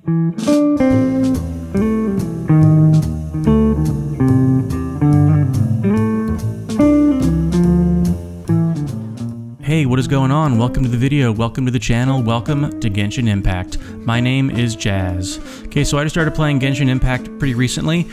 Hey, what is going on? Welcome to the video, welcome to the channel, welcome to Genshin Impact. My name is Jazz. Okay, so I just started playing Genshin Impact pretty recently.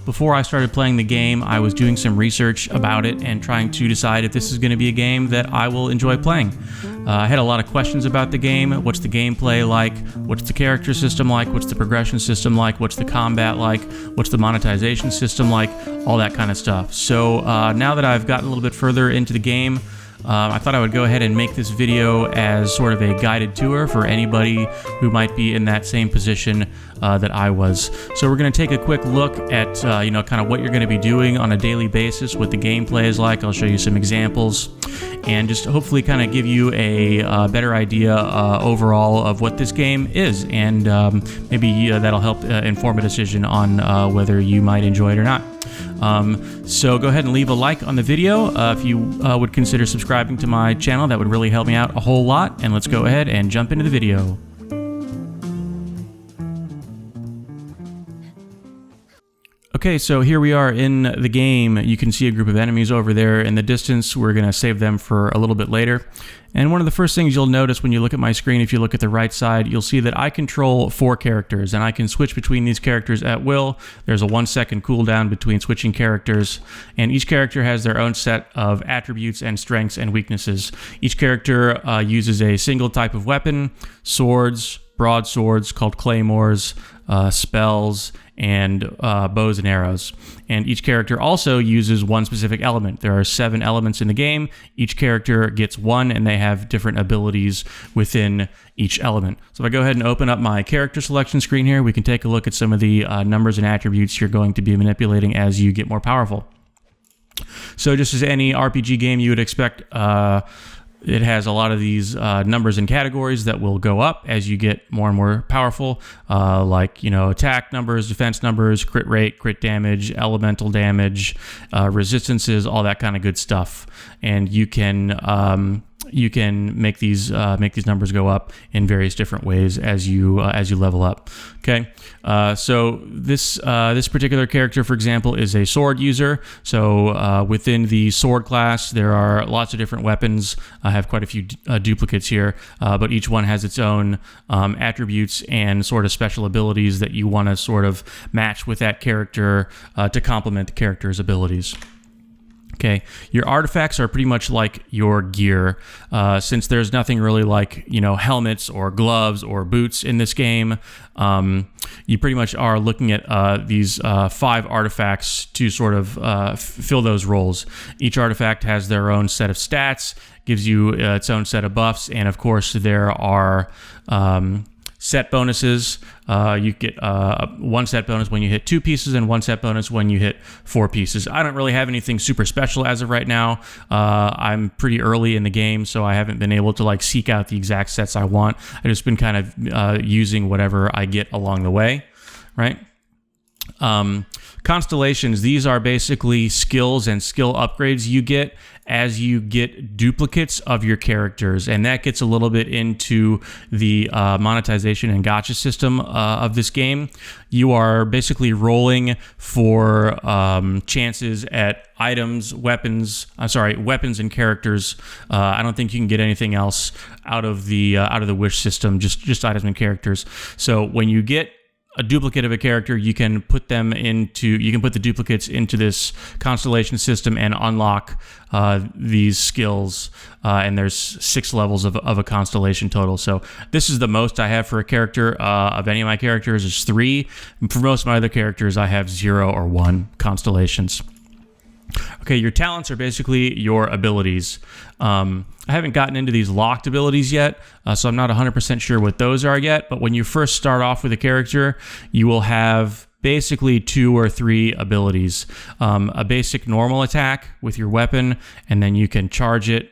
Before I started playing the game, I was doing some research about it and trying to decide if this is going to be a game that I will enjoy playing. I had a lot of questions about the game. What's the gameplay like? What's the character system like? What's the progression system like? What's the combat like? What's the monetization system like? All that kind of stuff. So now that I've gotten a little bit further into the game, I thought I would go ahead and make this video as sort of a guided tour for anybody who might be in that same position that I was. So we're going to take a quick look at, kind of what you're going to be doing on a daily basis, what the gameplay is like. I'll show you some examples and just hopefully kind of give you a better idea overall of what this game is, and maybe that'll help inform a decision on whether you might enjoy it or not. So go ahead and leave a like on the video. If you would consider subscribing to my channel, that would really help me out a whole lot. And let's go ahead and jump into the video. Okay, so here we are in the game. You can see a group of enemies over there in the distance. We're going to save them for a little bit later. And one of the first things you'll notice when you look at my screen, if you look at the right side, you'll see that I control 4 characters, and I can switch between these characters at will. There's a 1-second cooldown between switching characters, and each character has their own set of attributes and strengths and weaknesses. Each character uses a single type of weapon: swords, broadswords called claymores, spells, and bows and arrows. And each character also uses one specific element. There are 7 elements in the game. Each character gets 1, and they have different abilities within each element. So if I go ahead and open up my character selection screen here, we can take a look at some of the numbers and attributes you're going to be manipulating as you get more powerful. So just as any RPG game you would expect, it has a lot of these numbers and categories that will go up as you get more and more powerful, like, attack numbers, defense numbers, crit rate, crit damage, elemental damage, resistances, all that kind of good stuff. And you can make these numbers go up in various different ways as you level up. Okay, so this particular character, for example, is a sword user. So within the sword class, there are lots of different weapons. I have quite a few duplicates here, but each one has its own attributes and sort of special abilities that you want to sort of match with that character to complement the character's abilities. Okay, your artifacts are pretty much like your gear. Since there's nothing really like, helmets or gloves or boots in this game, you pretty much are looking at these 5 artifacts to sort of fill those roles. Each artifact has their own set of stats, gives you its own set of buffs, and of course there are set bonuses. You get 1 set bonus when you hit 2 pieces and 1 set bonus when you hit 4 pieces. I don't really have anything super special as of right now. I'm pretty early in the game, so I haven't been able to seek out the exact sets I want. I've just been kind of using whatever I get along the way, right? Constellations, these are basically skills and skill upgrades you get as you get duplicates of your characters, and that gets a little bit into the monetization and gacha system of this game. You are basically rolling for chances at items, weapons and characters. I don't think you can get anything else out of the wish system, just items and characters. So when you get a duplicate of a character, you can put the duplicates into this constellation system and unlock these skills, and there's 6 levels of a constellation total. So this is the most I have for a character. Of any of my characters is 3. And for most of my other characters, I have 0 or 1 constellations. Okay, your talents are basically your abilities. I haven't gotten into these locked abilities yet, so I'm not 100% sure what those are yet, but when you first start off with a character, you will have basically 2 or 3 abilities. A basic normal attack with your weapon, and then you can charge it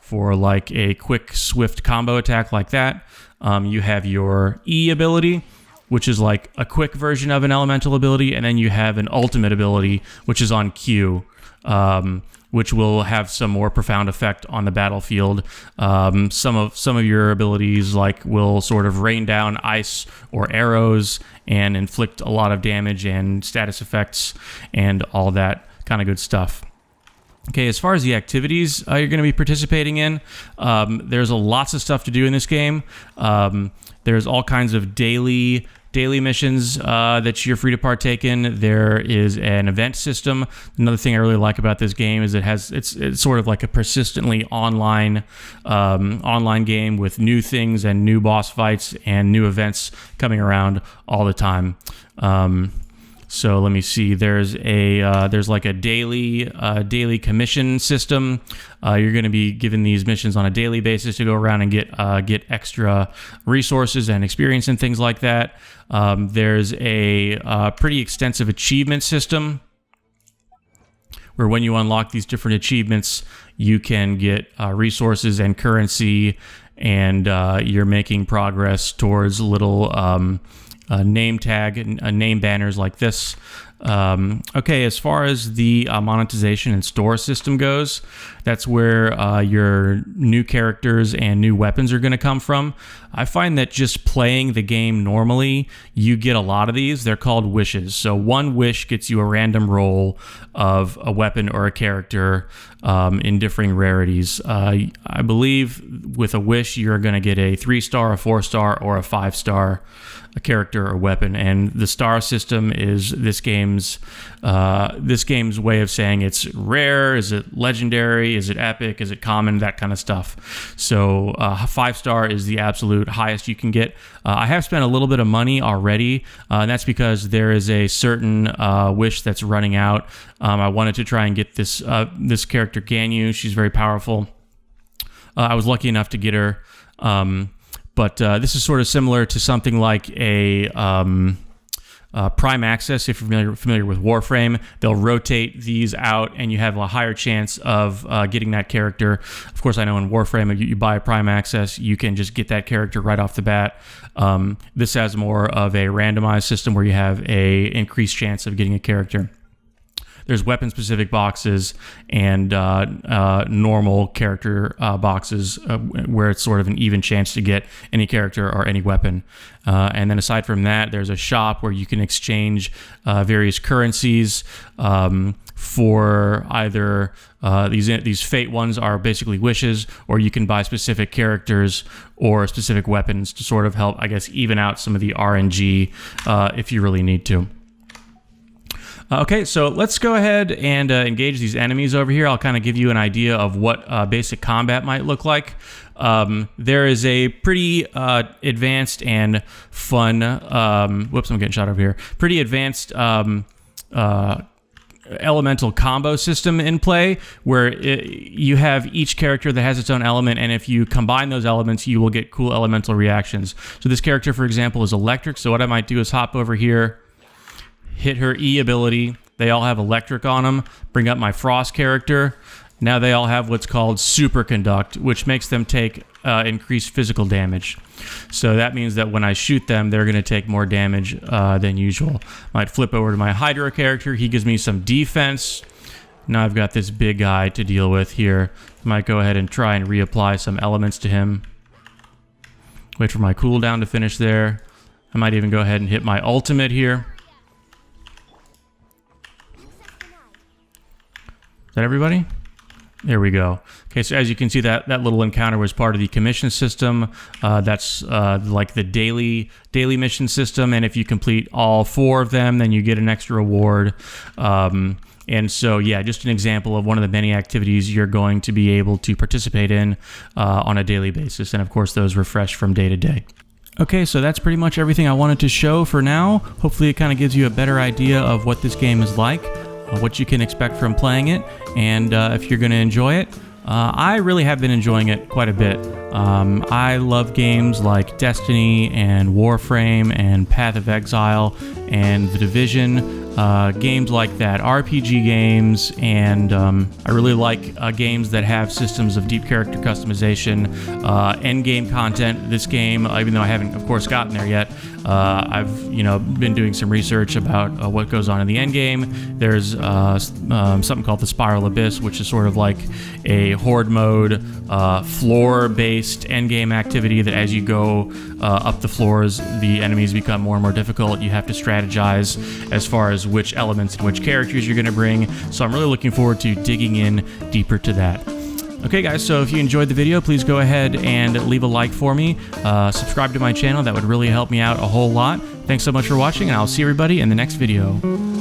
for like a quick, swift combo attack like that. You have your E ability, which is like a quick version of an elemental ability, and then you have an ultimate ability, which is on Q, which will have some more profound effect on the battlefield. Some of your abilities will sort of rain down ice or arrows and inflict a lot of damage and status effects and all that kind of good stuff. Okay, as far as the activities you're going to be participating in, there's lots of stuff to do in this game. There's all kinds of daily missions that you're free to partake in. There is an event system. Another thing I really like about this game is it's sort of like a persistently online game with new things and new boss fights and new events coming around all the time. So let me see. There's like a daily commission system. You're going to be given these missions on a daily basis to go around and get extra resources and experience and things like that. There's a pretty extensive achievement system where when you unlock these different achievements, you can get resources and currency, and you're making progress towards little name banners like this. Okay, as far as the monetization and store system goes, that's where your new characters and new weapons are going to come from. I find that just playing the game normally, you get a lot of these. They're called wishes. So one wish gets you a random roll of a weapon or a character in differing rarities. I believe with a wish, you're going to get a 3-star, a 4-star, or a 5-star character or weapon, and the star system is this game's way of saying it's rare, is it legendary, is it epic, is it common, that kind of stuff. So 5-star is the absolute highest you can get. I have spent a little bit of money already, and that's because there is a certain wish that's running out. I wanted to try and get this character Ganyu. She's very powerful. I was lucky enough to get her. But this is sort of similar to something like a Prime Access. If you're familiar with Warframe, they'll rotate these out, and you have a higher chance of getting that character. Of course, I know in Warframe, if you buy a Prime Access, you can just get that character right off the bat. This has more of a randomized system where you have a increased chance of getting a character. There's weapon-specific boxes and normal character boxes where it's sort of an even chance to get any character or any weapon. And then aside from that, there's a shop where you can exchange various currencies for either these fate ones are basically wishes, or you can buy specific characters or specific weapons to sort of help, I guess, even out some of the RNG if you really need to. Okay, so let's go ahead and engage these enemies over here. I'll kind of give you an idea of what basic combat might look like. There is a pretty advanced and fun... whoops, I'm getting shot over here. Pretty advanced elemental combo system in play where you have each character that has its own element, and if you combine those elements, you will get cool elemental reactions. So this character, for example, is electric. So what I might do is hop over here, hit her E ability. They all have electric on them. Bring up my Frost character. Now they all have what's called Superconduct, which makes them take increased physical damage. So that means that when I shoot them, they're going to take more damage than usual. Might flip over to my Hydra character. He gives me some defense. Now I've got this big guy to deal with here. Might go ahead and try and reapply some elements to him. Wait for my cooldown to finish there. I might even go ahead and hit my ultimate here. Is that everybody? There we go. Okay, so as you can see, that little encounter was part of the commission system. That's like the daily mission system, and if you complete all 4 of them, then you get an extra reward. And so, yeah, just an example of one of the many activities you're going to be able to participate in on a daily basis, and of course, those refresh from day to day. Okay, so that's pretty much everything I wanted to show for now. Hopefully, it kind of gives you a better idea of what this game is like, what you can expect from playing it, and if you're going to enjoy it. I really have been enjoying it quite a bit. I love games like Destiny and Warframe and Path of Exile and The Division, games like that, RPG games, and I really like games that have systems of deep character customization, end-game content. This game, even though I haven't, of course, gotten there yet, I've been doing some research about what goes on in the end game. There's something called the Spiral Abyss, which is sort of like a horde mode, floor-based end game activity that as you go up the floors, the enemies become more and more difficult. You have to strategize as far as which elements and which characters you're going to bring. So I'm really looking forward to digging in deeper to that. Okay guys, so if you enjoyed the video, please go ahead and leave a like for me. Subscribe to my channel, that would really help me out a whole lot. Thanks so much for watching, and I'll see everybody in the next video.